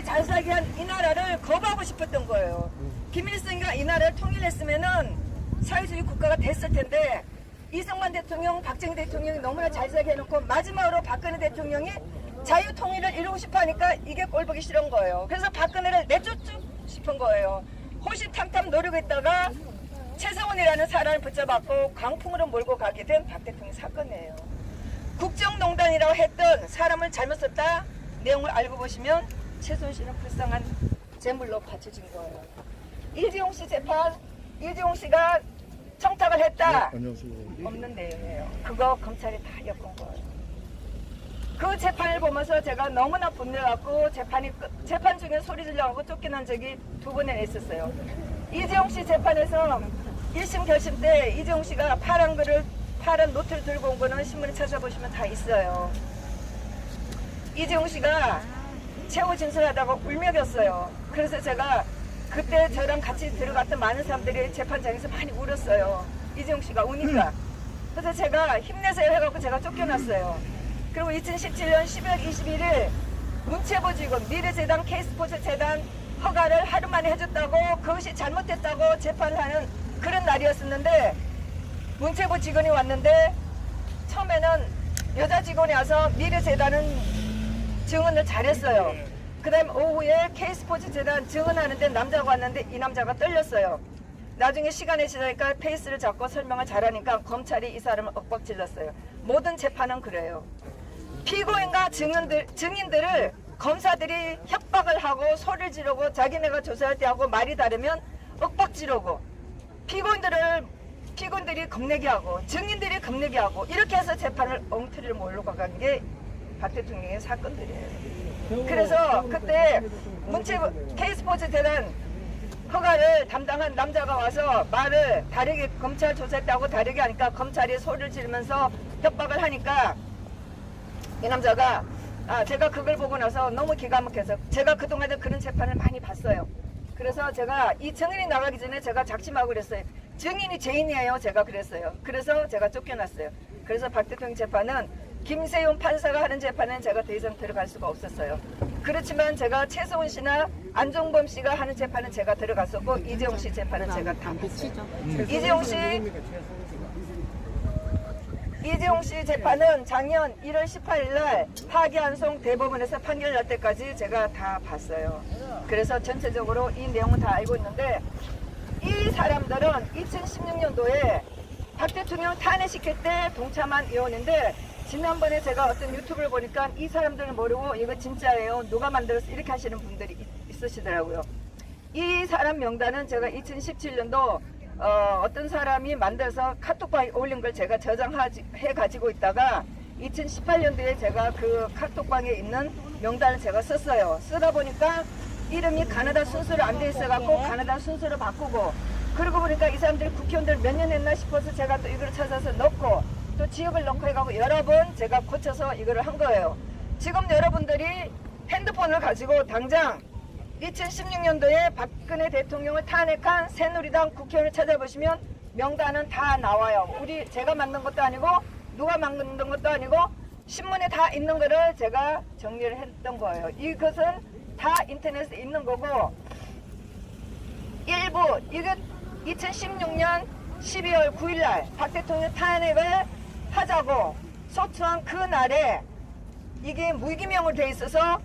잘 살게 한 이 나라를 거부하고 싶었던 거예요. 김일성이가 이 나라를 통일했으면은 사회주의 국가가 됐을 텐데 이승만 대통령, 박정희 대통령이 너무나 잘 살게 해놓고 마지막으로 박근혜 대통령이 자유통일을 이루고 싶어 하니까 이게 꼴보기 싫은 거예요. 그래서 박근혜를 내쫓고 싶은 거예요. 호시탐탐 노력했다가 최성원이라는 사람을 붙잡았고 광풍으로 몰고 가게 된 박 대통령 사건이에요. 국정농단이라고 했던 사람을 잘못 썼다 내용을 알고 보시면 최성원 씨는 불쌍한 제물로 바쳐진 거예요. 이재용 씨 재판, 이재용 씨가 청탁을 했다. 없는 내용이에요. 그거 검찰이 다 엮은 거예요. 그 재판을 보면서 제가 너무나 분노해갖고 재판 중에 소리 질러가고 쫓겨난 적이 2번이나 있었어요. 이재용 씨 재판에서 1심 결심 때 이재용 씨가 파란 노트를 들고 온 거는 신문에 찾아보시면 다 있어요. 이재용 씨가 최후 진술하다가 울먹였어요. 그래서 제가 그때 저랑 같이 들어갔던 많은 사람들이 재판장에서 많이 울었어요. 이재용 씨가 우니까. 그래서 제가 힘내세요 해갖고 제가 쫓겨났어요. 그리고 2017년 12월 21일 문체부 직원 미래재단 K스포츠재단 허가를 하루 만에 해줬다고 그것이 잘못됐다고 재판을 하는 그런 날이었었는데 문체부 직원이 왔는데 처음에는 여자 직원이 와서 미래재단은 증언을 잘했어요. 그 다음 오후에 K스포츠재단 증언하는데 남자가 왔는데 이 남자가 떨렸어요. 나중에 시간이 지나니까 페이스를 잡고 설명을 잘하니까 검찰이 이 사람을 엇박질렀어요. 모든 재판은 그래요. 피고인과 증인들을 검사들이 협박을 하고 소리를 지르고 자기네가 조사할 때 하고 말이 다르면 엇박지르고 피고인들이 겁내게 하고 증인들이 겁내게 하고 이렇게 해서 재판을 엉터리를 몰고 간 게 박 대통령의 사건들이에요. 그래서 그때 문체부 K스포츠 재단 허가를 담당한 남자가 와서 말을 다르게 검찰 조사했다고 다르게 하니까 검찰이 소리를 지르면서 협박을 하니까 이 남자가 제가 그걸 보고 나서 너무 기가 막혀서 제가 그동안에 그런 재판을 많이 봤어요. 그래서 제가 이 증인이 나가기 전에 제가 작심하고 그랬어요. 증인이 죄인이에요. 제가 그랬어요. 그래서 제가 쫓겨났어요. 그래서 박 대통령 재판은 김세윤 판사가 하는 재판은 제가 더 이상 들어갈 수가 없었어요. 그렇지만 제가 최성원 씨나 안종범 씨가 하는 재판은 제가 들어갔었고 이재용 씨 재판은 제가 다 봤어요. 이재용 씨 재판은 작년 1월 18일 날 파기환송 대법원에서 판결 날 때까지 제가 다 봤어요. 그래서 전체적으로 이 내용은 다 알고 있는데 이 사람들은 2016년도에 박 대통령 탄핵시킬 때 동참한 의원인데 지난번에 제가 어떤 유튜브를 보니까 이 사람들은 모르고 이거 진짜예요. 누가 만들었어? 이렇게 하시는 분들이 있으시더라고요. 이 사람 명단은 제가 2017년도 어떤 사람이 만들어서 카톡방에 올린 걸 제가 저장해 가지고 있다가 2018년도에 제가 그 카톡방에 있는 명단을 제가 썼어요. 쓰다 보니까 이름이 가나다 순서로 안 돼 있어갖고 가나다 순서로 바꾸고 그러고 보니까 이 사람들이 국회의원들 몇 년 했나 싶어서 제가 또 이걸 찾아서 넣고 또 지역을 넣고 해가고 여러 번 제가 고쳐서 이거를 한 거예요. 지금 여러분들이 핸드폰을 가지고 당장 2016년도에 박근혜 대통령을 탄핵한 새누리당 국회의원을 찾아보시면 명단은 다 나와요. 제가 만든 것도 아니고 누가 만든 것도 아니고 신문에 다 있는 거를 제가 정리를 했던 거예요. 이것은 다 인터넷에 있는 거고 일부 이게 2016년 12월 9일 날 박 대통령 탄핵을 하자고 소추한 그 날에 이게 무기명으로 돼 있어서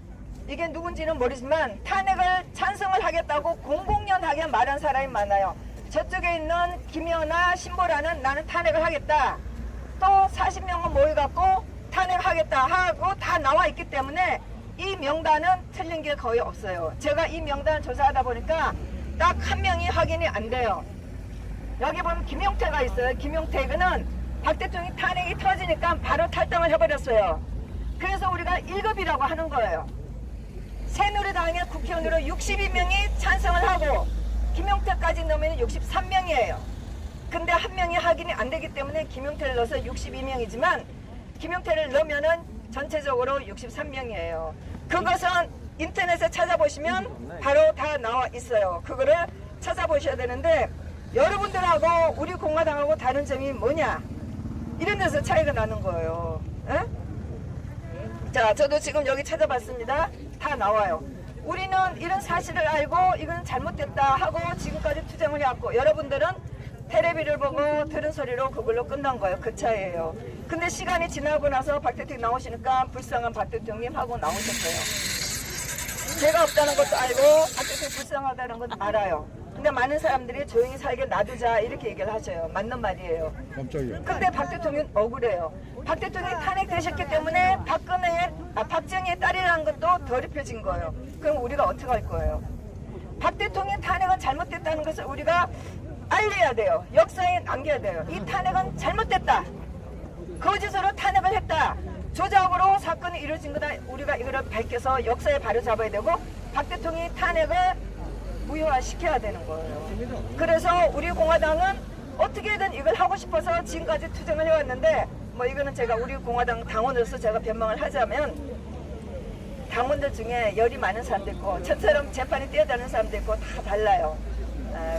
이게 누군지는 모르지만 탄핵을 찬성을 하겠다고 공공연하게 말한 사람이 많아요. 저쪽에 있는 김연아 신보라는 나는 탄핵을 하겠다. 또 40명은 모여갖고 탄핵하겠다 하고 다 나와 있기 때문에 이 명단은 틀린 게 거의 없어요. 제가 이 명단을 조사하다 보니까 딱 한 명이 확인이 안 돼요. 여기 보면 김용태가 있어요. 김용태는 박 대통령이 탄핵이 터지니까 바로 탈당을 해버렸어요. 그래서 우리가 1급이라고 하는 거예요. 새누리당의 국회의원으로 62명이 찬성을 하고 김용태까지 넣으면 63명이에요. 근데 한 명이 확인이 안 되기 때문에 김용태를 넣어서 62명이지만 김용태를 넣으면은 전체적으로 63명이에요. 그것은 인터넷에 찾아보시면 바로 다 나와 있어요. 그거를 찾아보셔야 되는데 여러분들하고 우리 공화당하고 다른 점이 뭐냐? 이런 데서 차이가 나는 거예요. 에? 자, 저도 지금 여기 찾아봤습니다. 다 나와요. 우리는 이런 사실을 알고 이건 잘못됐다 하고 지금까지 투쟁을 해왔고 여러분들은 텔레비를 보고 들은 소리로 그걸로 끝난 거예요. 그 차이예요. 근데 시간이 지나고 나서 박 대통령 나오시니까 불쌍한 박 대통령님 하고 나오셨어요. 제가 없다는 것도 알고 박 대통령 불쌍하다는 건 알아요. 근데 많은 사람들이 조용히 살게 놔두자 이렇게 얘기를 하셔요. 맞는 말이에요. 깜짝이야. 근데 박 대통령 억울해요. 박 대통령이 탄핵되셨기 때문에 박정희의 딸이라는 것도 덜 입혀진 거예요. 그럼 우리가 어떻게 할 거예요? 박 대통령 탄핵은 잘못됐다는 것을 우리가 알려야 돼요. 역사에 남겨야 돼요. 이 탄핵은 잘못됐다. 거짓으로 탄핵을 했다. 조작으로 사건이 이루어진 거다. 우리가 이거를 밝혀서 역사에 바로 잡아야 되고 박 대통령이 탄핵을 무효화시켜야 되는 거예요. 그래서 우리 공화당은 어떻게든 이걸 하고 싶어서 지금까지 투쟁을 해왔는데 뭐 이거는 제가 우리 공화당 당원으로서 제가 변명을 하자면 당원들 중에 열이 많은 사람도 있고 저처럼 재판에 뛰어다니는 사람도 있고 다 달라요.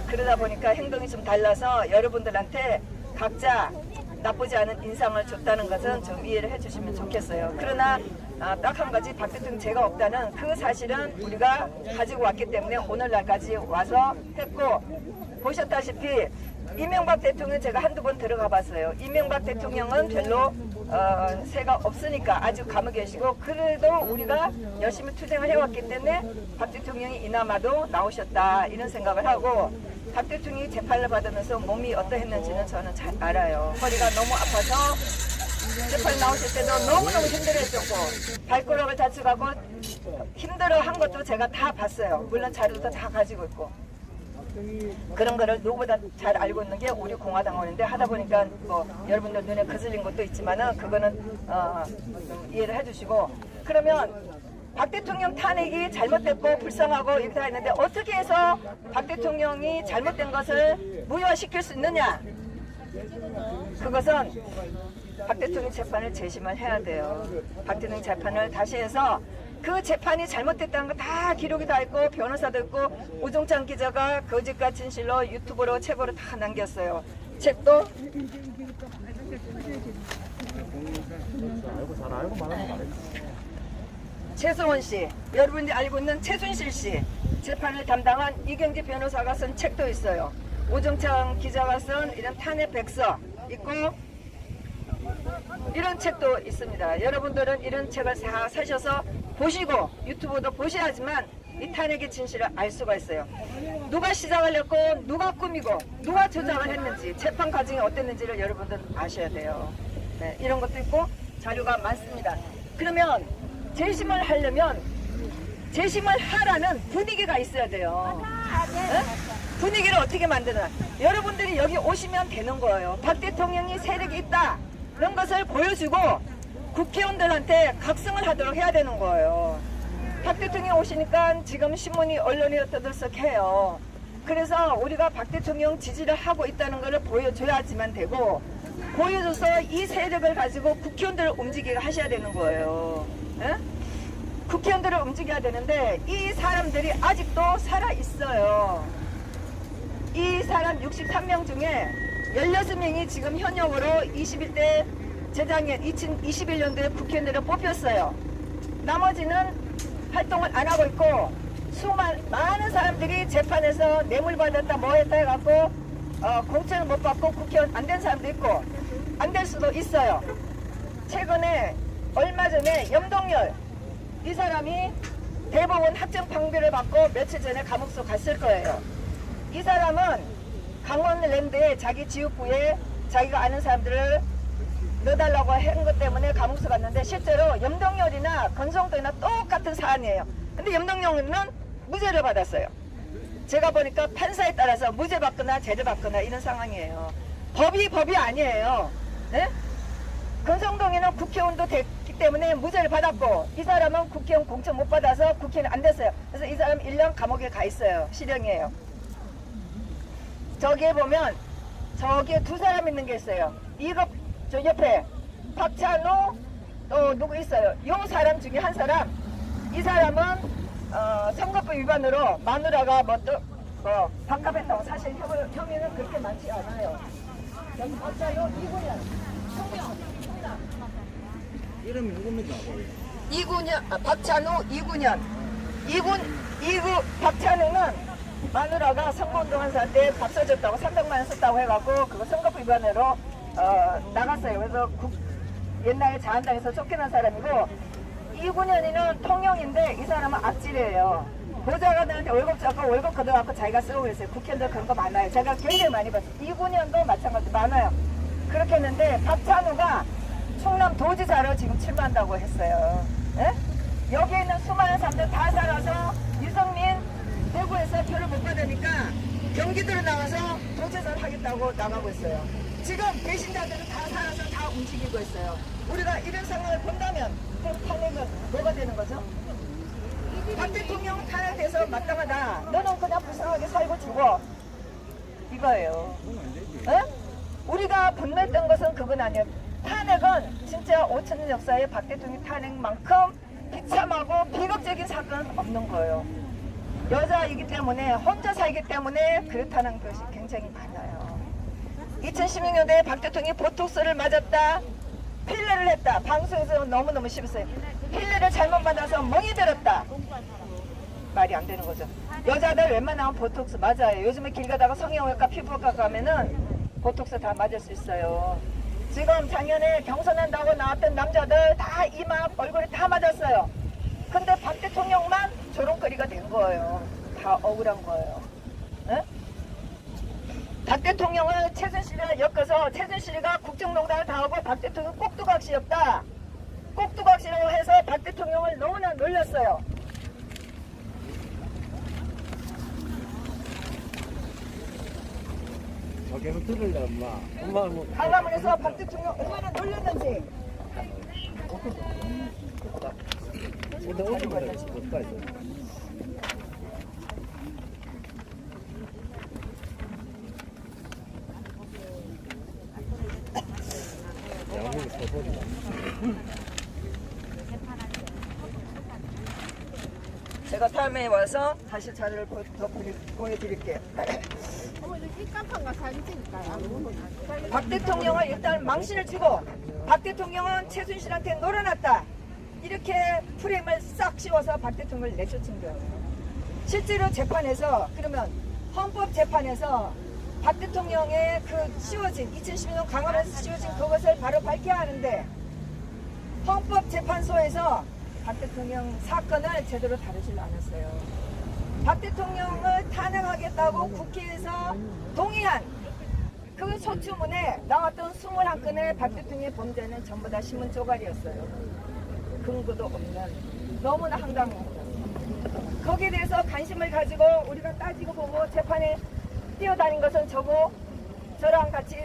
그러다 보니까 행동이 좀 달라서 여러분들한테 각자 나쁘지 않은 인상을 줬다는 것은 좀 이해를 해주시면 좋겠어요. 그러나 딱 한 가지 박 대통령 죄가 없다는 그 사실은 우리가 가지고 왔기 때문에 오늘날까지 와서 했고 보셨다시피 이명박 대통령 제가 한두 번 들어가 봤어요. 이명박 대통령은 별로 새가 없으니까 아직 감옥에 계시고 그래도 우리가 열심히 투쟁을 해왔기 때문에 박 대통령이 이나마도 나오셨다 이런 생각을 하고 박 대통령이 재판을 받으면서 몸이 어떠했는지는 저는 잘 알아요. 허리가 너무 아파서 재판에 나오실 때도 너무너무 힘들어했었고 발가락을 다쳐가고 힘들어한 것도 제가 다 봤어요. 물론 자료도 다 가지고 있고 그런 거를 누구보다 잘 알고 있는 게 우리 공화당원인데 하다 보니까 뭐 여러분들 눈에 거슬린 것도 있지만은 그거는 좀 이해를 해주시고 그러면 박 대통령 탄핵이 잘못됐고 불쌍하고 이렇게 다 했는데 어떻게 해서 박 대통령이 잘못된 것을 무효화시킬 수 있느냐? 그것은 박 대통령 재판을 재심을 해야 돼요. 박 대통령 재판을 다시 해서 그 재판이 잘못됐다는 거 다 기록이 다 있고 변호사도 있고 우종찬 기자가 거짓과 진실로 유튜브로 책으로 다 남겼어요. 책도 최승원 씨, 여러분들이 알고 있는 최순실 씨 재판을 담당한 이경재 변호사가 쓴 책도 있어요. 우종찬 기자가 쓴 이런 탄핵 백서 있고 이런 책도 있습니다. 여러분들은 이런 책을 다 사셔서 보시고 유튜브도 보셔야지만 이 탄핵의 진실을 알 수가 있어요. 누가 시작을 했고 누가 꾸미고 누가 조작을 했는지 재판 과정이 어땠는지를 여러분들 아셔야 돼요. 네, 이런 것도 있고 자료가 많습니다. 그러면 재심을 하려면 재심을 하라는 분위기가 있어야 돼요. 네? 분위기를 어떻게 만드나? 여러분들이 여기 오시면 되는 거예요. 박 대통령이 세력이 있다 이런 것을 보여주고 국회의원들한테 각성을 하도록 해야 되는 거예요. 박 대통령 오시니까 지금 신문이 언론이 떠들썩해요. 그래서 우리가 박 대통령 지지를 하고 있다는 것을 보여줘야지만 되고 보여줘서 이 세력을 가지고 국회의원들을 움직이게 하셔야 되는 거예요. 에? 국회의원들을 움직여야 되는데 이 사람들이 아직도 살아있어요. 이 사람 63명 중에 16명이 지금 현역으로 21대 재작년 2021년도에 국회의원들을 뽑혔어요. 나머지는 활동을 안 하고 있고 많은 사람들이 재판에서 뇌물 받았다 뭐 했다 해갖고 공천을 못 받고 국회의원 안 된 사람도 있고 안 될 수도 있어요. 최근에 얼마 전에 염동열 이 사람이 대법원 합정 판결을 받고 며칠 전에 감옥소 갔을 거예요. 이 사람은 강원랜드에 자기 지역구에 자기가 아는 사람들을 넣어달라고 한 것 때문에 감옥소 갔는데 실제로 염동열이나 건성도나 똑같은 사안이에요. 근데 염동열은 무죄를 받았어요. 제가 보니까 판사에 따라서 무죄 받거나 죄를 받거나 이런 상황이에요. 법이 아니에요. 네? 건성동에는 국회의원도 됐기 때문에 무죄를 받았고 이 사람은 국회의원 공천 못 받아서 국회의원 안 됐어요. 그래서 이 사람 1년 감옥에 가 있어요. 실형이에요. 저기에 보면 저기에 두 사람 있는 게 있어요. 이거 저 옆에 박찬호 또 누구 있어요. 요 사람 중에 한 사람 이 사람은 선거법 위반으로 마누라가 밥값했다고 사실 혐의는 그렇게 많지 않아요. 여기 박찬호 이구년 이름이 누굽니까? 박찬호 이구년 이구 박찬웅은 마누라가 선거운동한 살 때 밥 써줬다고 300만 원 썼다고 해갖고 그거 선거법 위반으로 나갔어요. 그래서 옛날에 자한당에서 쫓겨난 사람이고, 이군현이는 통영인데 이 사람은 악질이에요. 보좌관들한테 월급 잡고 월급 걷어갖고 자기가 쓰고 그랬어요. 국회의원들 그런 거 많아요. 제가 굉장히 많이 봤어요. 이군현도 마찬가지 많아요. 그렇게 했는데 박찬우가 충남 도지사로 지금 출마한다고 했어요. 에? 여기에 있는 수많은 사람들 다 살아서 유성민 대구에서 표를 못 받으니까 경기도로 나와서 도지사를 하겠다고 나가고 있어요. 지금 배신자들은 다 살아서 다 움직이고 있어요. 우리가 이런 상황을 본다면 탄핵은 뭐가 되는 거죠? 박 대통령 탄핵돼서 마땅하다. 너는 그냥 불쌍하게 살고 죽어. 이거예요. 에? 우리가 분노했던 것은 그건 아니에요. 탄핵은 진짜 5천년 역사에 박 대통령 탄핵만큼 비참하고 비극적인 사건은 없는 거예요. 여자이기 때문에 혼자 살기 때문에 그렇다는 것이 굉장히 많아요. 2016년도에 박 대통령이 보톡스를 맞았다, 필레를 했다. 방송에서 너무너무 심했어요. 필레를 잘못 받아서 멍이 들었다. 말이 안 되는 거죠. 여자들 웬만하면 보톡스 맞아요. 요즘에 길 가다가 성형외과 피부과 가면은 보톡스 다 맞을 수 있어요. 지금 작년에 경선한다고 나왔던 남자들 다 이마 얼굴에 다 맞았어요. 근데 박 대통령만 조롱거리가 된 거예요. 다 억울한 거예요. 에? 박 대통령을 최순실이랑 엮어서 최순실이가 국정농단을 당하고 박 대통령 꼭두각시였다. 꼭두각시라고 해서 박 대통령을 너무나 놀렸어요. 계속 들을래 엄마 뭐 강화문에서 박 대통령 얼마나 놀렸는지. 근데 어디 가야지 못 가야지. 양국이 서버리다. 제가 다음에 와서 다시 자료를 더 보여드릴게요. 박 대통령을 일단 망신을 치고 박 대통령은 최순실한테 놀아놨다. 이렇게 프레임을 싹 씌워서 박 대통령을 내쫓은 거예요. 실제로 재판에서 그러면 헌법재판에서 박 대통령의 그 씌워진 2012년 강화문에서 씌워진 그것을 바로 밝혀야 하는데 헌법재판소에서 박 대통령 사건을 제대로 다루질 않았어요. 박 대통령을 탄핵하겠다고 국회에서 동의한 그 소추문에 나왔던 21건의 박 대통령의 범죄는 전부 다 신문 쪼가리였어요. 근거도 없는 너무나 황당한 거죠. 거기에 대해서 관심을 가지고 우리가 따지고 보고 재판에 뛰어다닌 것은 저랑 같이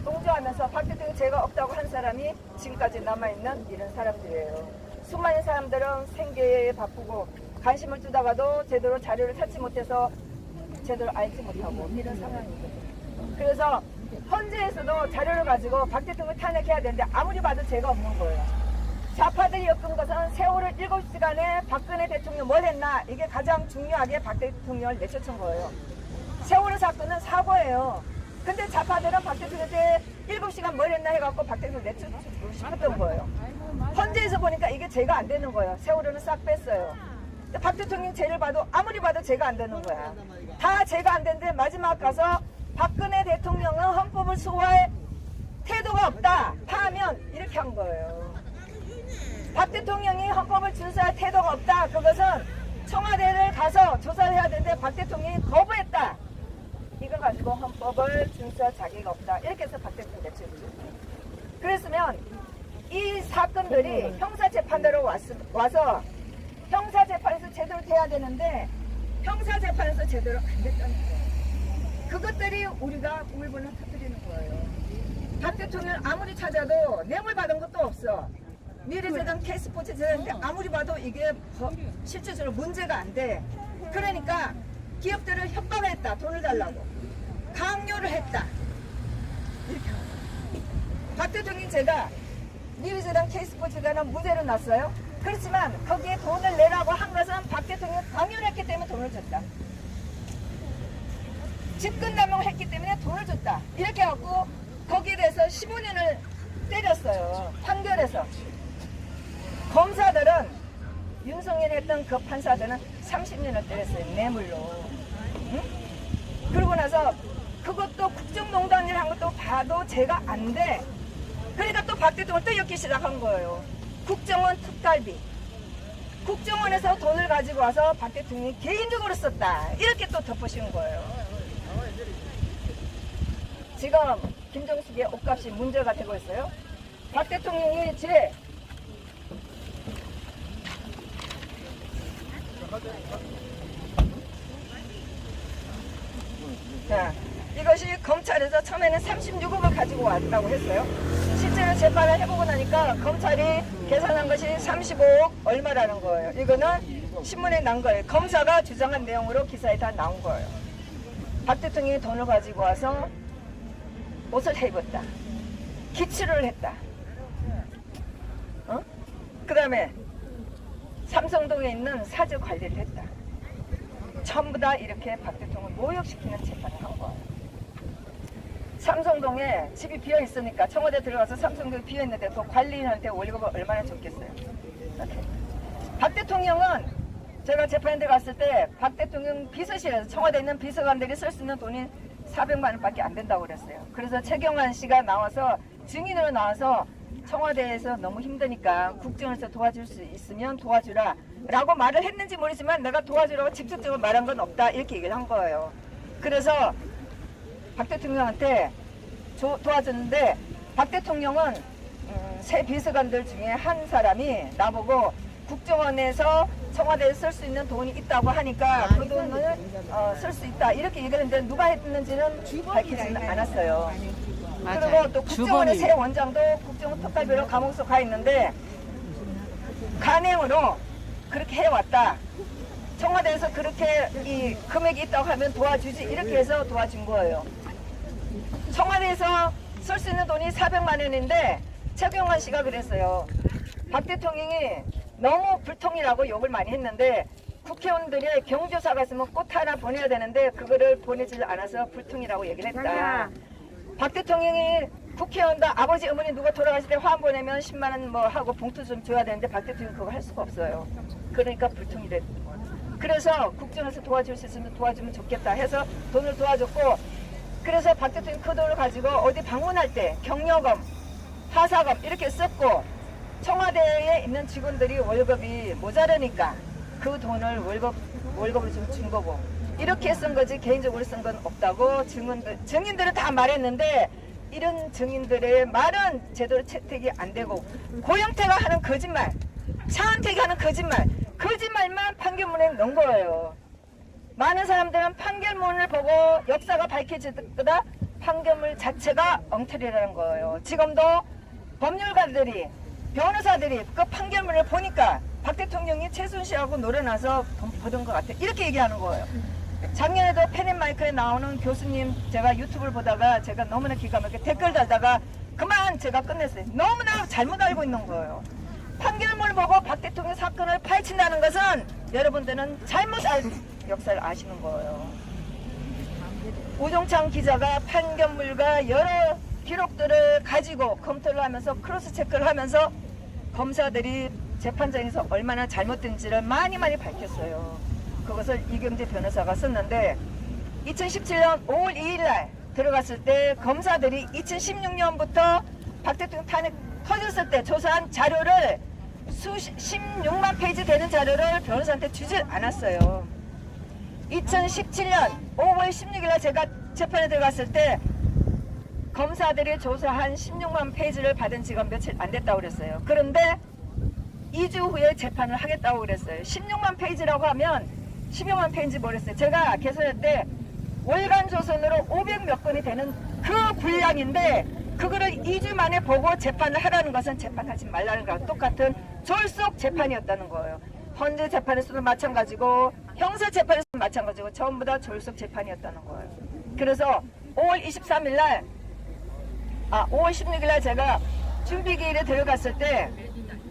동조하면서 박 대통령 죄가 없다고 한 사람이 지금까지 남아있는 이런 사람들이에요. 수많은 사람들은 생계에 바쁘고 관심을 주다가도 제대로 자료를 찾지 못해서 제대로 알지 못하고 이런 상황이거든요. 그래서 헌재에서도 자료를 가지고 박 대통령을 탄핵해야 되는데 아무리 봐도 죄가 없는 거예요. 좌파들이 엮은 것은 세월을 7시간에 박근혜 대통령 뭘 했나, 이게 가장 중요하게 박 대통령을 내쫓은 거예요. 세월호 사건은 사고예요. 근데 좌파들은 박 대통령한테 7시간 뭘 했나 해갖고 박 대통령 내쫓고 싶었던 거예요. 헌재에서 보니까 이게 죄가 안 되는 거예요. 세월호는 싹 뺐어요. 박 대통령 죄를 봐도 아무리 봐도 죄가 안 되는 거야. 다 죄가 안 되는데 마지막 가서 박근혜 대통령은 헌법을 수호할 태도가 없다 파하면 이렇게 한 거예요. 박 대통령이 헌법을 준수할 태도가 없다. 그것은 청와대를 가서 조사를 해야 되는데 박 대통령이 거부했다. 이걸 가지고 헌법을 준수할 자격이 없다. 이렇게 해서 박 대통령 내쫓죠. 그랬으면 이 사건들이 형사재판대로 와서 형사재판에서 제대로 돼야 되는데 형사재판에서 제대로 안 됐다는 거예요. 그것들이 우리가 우물분을 터뜨리는 거예요. 박 대통령 아무리 찾아도 뇌물 받은 것도 없어. 미래재단 K스포츠 재단인데 아무리 봐도 이게 실질적으로 문제가 안 돼. 그러니까 기업들을 협박했다. 돈을 달라고. 강요를 했다. 이렇게 합니다. 박 대통령 제가 미래재단 K스포츠 재단은 무죄로 났어요. 그렇지만 거기에 돈을 내라고 한 것은 박 대통령이 강요를 했기 때문에 돈을 줬다. 집권남용을 했기 때문에 돈을 줬다. 이렇게 해갖고 거기에 대해서 15년을 때렸어요. 판결에서. 검사들은 윤석열이 했던 그 판사들은 30년을 때렸어요. 뇌물로. 응? 그러고 나서 그것도 국정농단 일 한 것도 봐도 제가 안 돼. 그러니까 또 박 대통령을 또 엮기 시작한 거예요. 국정원 특갈비. 국정원에서 돈을 가지고 와서 박 대통령이 개인적으로 썼다. 이렇게 또 덮으시는 거예요. 지금 김정숙의 옷값이 문제가 되고 있어요. 박 대통령이 자, 이것이 검찰에서 처음에는 36억을 가지고 왔다고 했어요. 실제로 재판을 해보고 나니까 검찰이 계산한 것이 35억 얼마라는 거예요. 이거는 신문에 난 거예요. 검사가 주장한 내용으로 기사에 다 나온 거예요. 박 대통령이 돈을 가지고 와서 옷을 입었다. 기치를 했다. 그 다음에 삼성동에 있는 사주 관리를 했다. 전부 다 이렇게 박 대통령을 모욕시키는 재판을 한 거예요. 삼성동에 집이 비어 있으니까 청와대 들어가서 삼성동이 비어 있는데 그 관리인한테 월급을 얼마나 줬겠어요. 박 대통령은 제가 재판에 갔을 때 박 대통령 비서실에서 청와대에 있는 비서관들이 쓸 수 있는 돈이 400만 원밖에 안 된다고 그랬어요. 그래서 최경환 씨가 나와서 증인으로 나와서 청와대에서 너무 힘드니까 국정에서 도와줄 수 있으면 도와주라 라고 말을 했는지 모르지만 내가 도와주라고 직접적으로 말한 건 없다 이렇게 얘기를 한 거예요. 그래서 박 대통령한테 도와줬는데 박 대통령은 새 비서관들 중에 한 사람이 나보고 국정원에서 청와대에 쓸 수 있는 돈이 있다고 하니까 그 돈을 쓸 수 있다 이렇게 얘기를 했는데 누가 했는지는 밝히지는 않았어요. 그리고 또 국정원의 새 원장도 국정원 특갈비로 감옥서 가 있는데 간행으로 그렇게 해왔다. 청와대에서 그렇게 이 금액이 있다고 하면 도와주지 이렇게 해서 도와준 거예요. 청와대에서 쓸 수 있는 돈이 400만 원인데 최경환 씨가 그랬어요. 박 대통령이 너무 불통이라고 욕을 많이 했는데 국회의원들의 경조사가 있으면 꽃 하나 보내야 되는데 그거를 보내지 않아서 불통이라고 얘기를 했다. 박 대통령이 국회의원들 아버지 어머니 누가 돌아가실 때 화환 보내면 10만 원 뭐 하고 봉투 좀 줘야 되는데 박 대통령 그거 할 수가 없어요. 그러니까 불통이래. 그래서 국정에서 도와줄 수 있으면 도와주면 좋겠다 해서 돈을 도와줬고 그래서 박 대통령 그 돈을 가지고 어디 방문할 때 경력금, 하사금 이렇게 썼고 청와대에 있는 직원들이 월급이 모자라니까 그 돈을 월급으로 좀 준 거고 이렇게 쓴 거지 개인적으로 쓴 건 없다고 증인들은 다 말했는데 이런 증인들의 말은 제대로 채택이 안 되고 고영태가 하는 거짓말, 차은택이 하는 거짓말만 판결문에 넣은 거예요. 많은 사람들은 판결문을 보고 역사가 밝혀질 거다 판결문 자체가 엉터리라는 거예요. 지금도 법률가들이 변호사들이 그 판결문을 보니까 박 대통령이 최순실하고 놀아나서 돈 버는 것 같아 이렇게 얘기하는 거예요. 작년에도 펜앤마이크에 나오는 교수님 제가 유튜브를 보다가 제가 너무나 기가 막히게 댓글 달다가 그만 제가 끝냈어요. 너무나 잘못 알고 있는 거예요. 판결문을 보고 박 대통령 사건을 파헤친다는 것은 여러분들은 잘못 역사를 아시는 거예요. 우종창 기자가 판결문과 여러 기록들을 가지고 검토를 하면서 크로스 체크를 하면서 검사들이 재판장에서 얼마나 잘못된지를 많이 밝혔어요. 그것을 이경재 변호사가 썼는데 2017년 5월 2일 날 들어갔을 때 검사들이 2016년부터 박 대통령 탄핵 터졌을 때 조사한 자료를 16만 페이지 되는 자료를 변호사한테 주질 않았어요. 2017년 5월 16일 날 제가 재판에 들어갔을 때 검사들이 조사한 16만 페이지를 받은 지가 며칠 안 됐다고 그랬어요. 그런데 2주 후에 재판을 하겠다고 그랬어요. 16만 페이지라고 하면 10여만 페이지 모르겠어요. 제가 계산할 때 월간 조선으로 500몇 건이 되는 그 분량인데 그거를 2주 만에 보고 재판을 하라는 것은 재판하지 말라는 거랑 똑같은 졸속 재판이었다는 거예요. 헌재 재판에서도 마찬가지고 형사 재판에서도 마찬가지고 전부 다 졸속 재판이었다는 거예요. 그래서 5월 23일 날 5월 16일 날 제가 준비기일에 들어갔을 때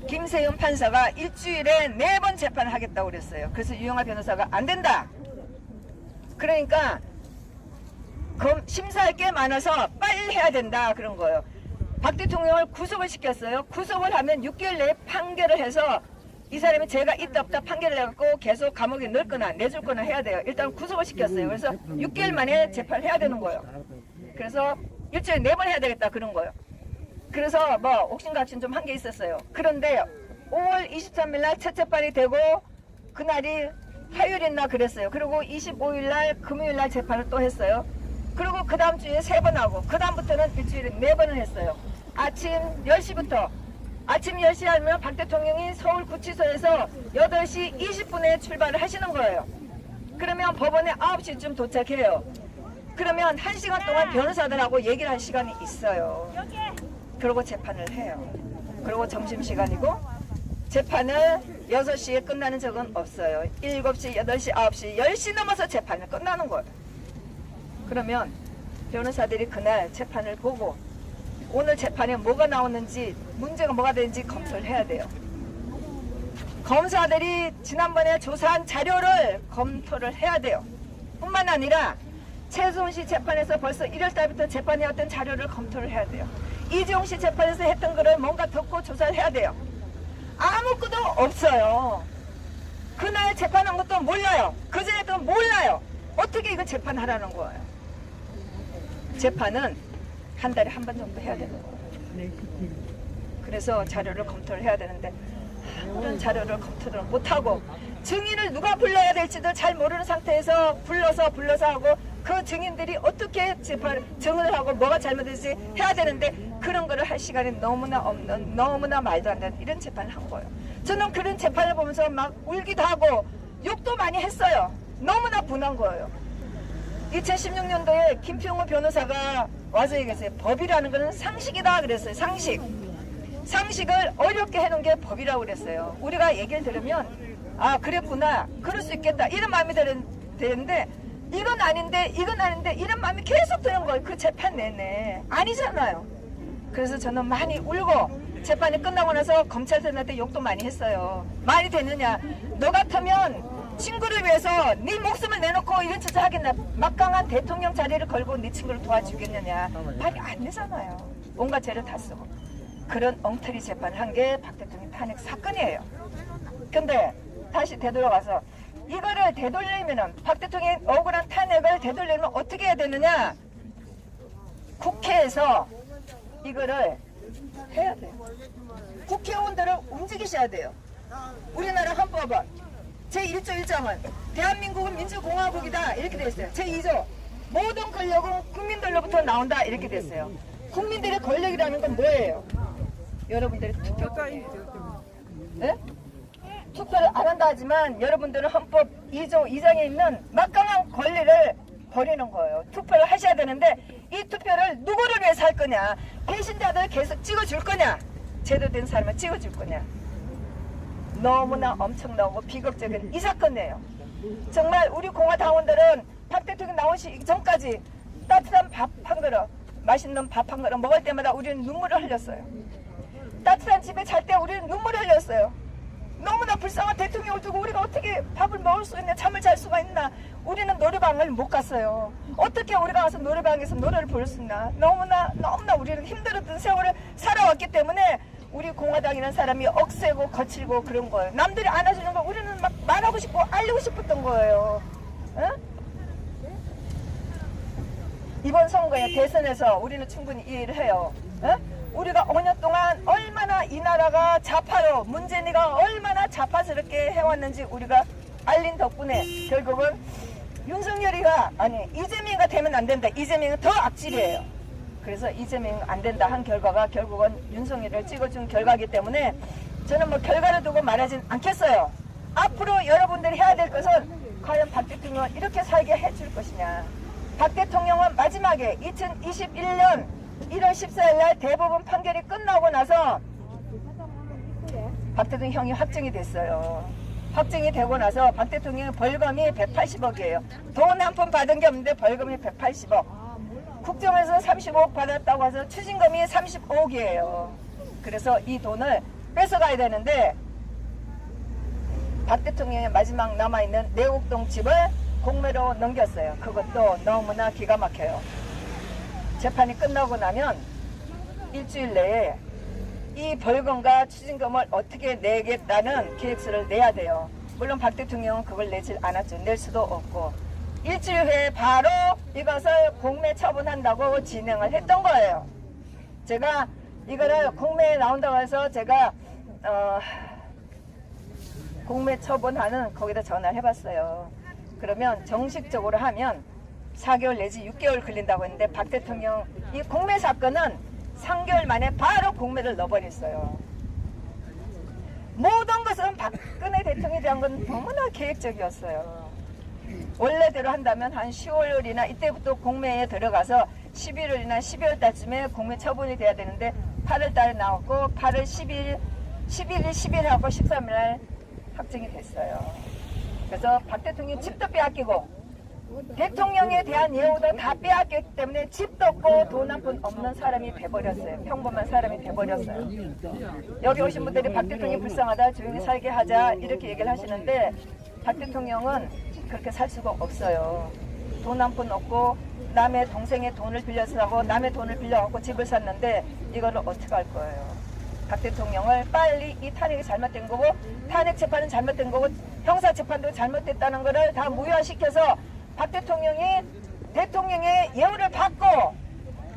김세윤 판사가 일주일에 4번 재판을 하겠다고 그랬어요. 그래서 유영하 변호사가 안 된다. 그러니까 심사할 게 많아서 빨리 해야 된다 그런 거예요. 박 대통령을 구속을 시켰어요. 구속을 하면 6개월 내에 판결을 해서 이 사람이 죄가 있다 없다 판결을 해갖고 계속 감옥에 넣을 거나 내줄 거나 해야 돼요. 일단 구속을 시켰어요. 그래서 6개월 만에 재판을 해야 되는 거예요. 그래서 일주일에 4번 해야 되겠다 그런 거예요. 그래서 뭐 옥신각신 좀 한 게 있었어요. 그런데 5월 23일 날 첫 재판이 되고 그날이 화요일이나 그랬어요. 그리고 25일 날 금요일 날 재판을 또 했어요. 그리고 그 다음 주에 3번 하고 그 다음부터는 일주일에 4번을 했어요. 아침 10시부터 아침 10시 하면 박 대통령이 서울구치소에서 8시 20분에 출발을 하시는 거예요. 그러면 법원에 9시쯤 도착해요. 그러면 1시간 동안 변호사들하고 얘기를 할 시간이 있어요. 그리고 재판을 해요. 그리고 점심시간이고 재판을 6시에 끝나는 적은 없어요. 7시, 8시, 9시, 10시 넘어서 재판을 끝나는 거예요. 그러면 변호사들이 그날 재판을 보고 오늘 재판에 뭐가 나오는지 문제가 뭐가 되는지 검토를 해야 돼요. 검사들이 지난번에 조사한 자료를 검토를 해야 돼요. 뿐만 아니라 최수원 씨 재판에서 벌써 1월 달부터 재판해왔던 자료를 검토를 해야 돼요. 이재용 씨 재판에서 했던 거를 뭔가 듣고 조사를 해야 돼요. 아무것도 없어요. 그날 재판한 것도 몰라요. 그전에도 몰라요. 어떻게 이거 재판하라는 거예요. 재판은 한 달에 한 번 정도 해야 되는 거예요. 그래서 자료를 검토를 해야 되는데 아무런 자료를 검토를 못하고 증인을 누가 불러야 될지도 잘 모르는 상태에서 불러서 하고 그 증인들이 어떻게 증언을 하고 뭐가 잘못됐지 해야 되는데 그런 거를 할 시간이 너무나 없는 너무나 말도 안 되는 이런 재판을 한 거예요. 저는 그런 재판을 보면서 막 울기도 하고 욕도 많이 했어요. 너무나 분한 거예요. 2016년도에 김평우 변호사가 와서 얘기했어요. 법이라는 것은 상식이다 그랬어요. 상식을 어렵게 해놓은 게 법이라고 그랬어요. 우리가 얘기를 들으면 아 그랬구나 그럴 수 있겠다 이런 마음이 되는데 이건 아닌데 이런 마음이 계속 드는 거예요. 그 재판 내내 아니잖아요. 그래서 저는 많이 울고 재판이 끝나고 나서 검찰들한테 욕도 많이 했어요. 말이 되느냐. 너 같으면 친구를 위해서 네 목숨을 내놓고 이런 짓을 하겠나. 막강한 대통령 자리를 걸고 네 친구를 도와주겠느냐. 말이 안 되잖아요. 온갖 죄를 다 쓰고. 그런 엉터리 재판을 한 게 박 대통령 탄핵 사건이에요. 근데 다시 되돌아가서 이거를 되돌리면은 박 대통령의 억울한 탄핵을 되돌리면 어떻게 해야 되느냐. 국회에서 이거를 해야 돼요. 국회의원들을 움직이셔야 돼요. 우리나라 헌법은 제1조 1장은 대한민국은 민주공화국이다 이렇게 되어 있어요. 제2조 모든 권력은 국민들로부터 나온다 이렇게 되어 있어요. 국민들의 권력이라는 건 뭐예요? 여러분들의 투표권이에요. 네? 투표를 안 한다 하지만 여러분들은 헌법 2조 2장에 있는 막강한 권리를 버리는 거예요. 투표를 하셔야 되는데 이 투표를 누구를 위해서 할 거냐. 배신자들 계속 찍어줄 거냐. 제대로 된 사람을 찍어줄 거냐. 너무나 엄청나고 비극적인 이 사건이에요. 정말 우리 공화당원들은 박 대통령 나오시기 전까지 따뜻한 밥 한 그릇 맛있는 밥 한 그릇 먹을 때마다 우리는 눈물을 흘렸어요. 따뜻한 집에 잘 때 우리는 눈물을 흘렸어요. 너무나 불쌍한 대통령을 두고 우리가 어떻게 밥을 먹을 수 있냐 잠을 잘 수가 있나. 우리는 노래방을 못 갔어요. 어떻게 우리가 가서 노래방에서 노래를 부를 수 있나. 너무나 우리는 힘들었던 세월을 살아왔기 때문에 우리 공화당이라는 사람이 억세고 거칠고 그런 거예요. 남들이 안아주는 거 우리는 막 말하고 싶고 알리고 싶었던 거예요. 어? 이번 선거에 대선에서 우리는 충분히 이해를 해요. 어? 우리가 5년 동안 얼마나 이 나라가 좌파로 문재인이가 얼마나 좌파스럽게 해왔는지 우리가 알린 덕분에 결국은 윤석열이가 아니 이재명이가 되면 안 된다. 이재명은 더 악질이에요. 그래서 이재명 안 된다 한 결과가 결국은 윤석열을 찍어준 결과이기 때문에 저는 뭐 결과를 두고 말하진 않겠어요. 앞으로 여러분들이 해야 될 것은 과연 박 대통령을 이렇게 살게 해줄 것이냐. 박 대통령은 마지막에 2021년 1월 14일 날 대법원 판결이 끝나고 나서 박 대통령 형이 확정이 됐어요. 확정이 되고 나서 박 대통령의 벌금이 180억이에요. 돈 한 푼 받은 게 없는데 벌금이 180억. 국정에서 35억 받았다고 해서 추징금이 35억이에요. 그래서 이 돈을 뺏어가야 되는데 박 대통령의 마지막 남아있는 내곡동 집을 공매로 넘겼어요. 그것도 너무나 기가 막혀요. 재판이 끝나고 나면 일주일 내에 이 벌금과 추징금을 어떻게 내겠다는 계획서를 내야 돼요. 물론 박 대통령은 그걸 내질 않았죠. 낼 수도 없고 일주일 후에 바로 이것을 공매 처분한다고 진행을 했던 거예요. 제가 이거를 공매에 나온다고 해서 제가 공매 처분하는 거기다 전화를 해봤어요. 그러면 정식적으로 하면 4개월 내지 6개월 걸린다고 했는데 박 대통령 이 공매 사건은 3개월 만에 바로 공매를 넣어버렸어요. 모든 것은 박근혜 대통령에 대한 건 너무나 계획적이었어요. 원래대로 한다면 한 10월이나 이때부터 공매에 들어가서 11월이나 12월 달쯤에 공매 처분이 돼야 되는데 8월 달에 나왔고 8월 10일, 11일하고 13일 날 확정이 됐어요. 그래서 박 대통령 집도 빼앗기고 대통령에 대한 예우도 다 빼앗겼기 때문에 집도 없고 돈 한 푼 없는 사람이 돼버렸어요. 평범한 사람이 돼버렸어요. 여기 오신 분들이 박 대통령이 불쌍하다, 조용히 살게 하자 이렇게 얘기를 하시는데 박 대통령은 그렇게 살 수가 없어요. 돈 한 푼 없고 남의 동생의 돈을 빌려서 사고 남의 돈을 빌려갖고 집을 샀는데 이거를 어떻게 할 거예요. 박 대통령을 빨리 이 탄핵이 잘못된 거고 탄핵 재판은 잘못된 거고 형사 재판도 잘못됐다는 거를 다 무효화시켜서 박 대통령이 대통령의 예우를 받고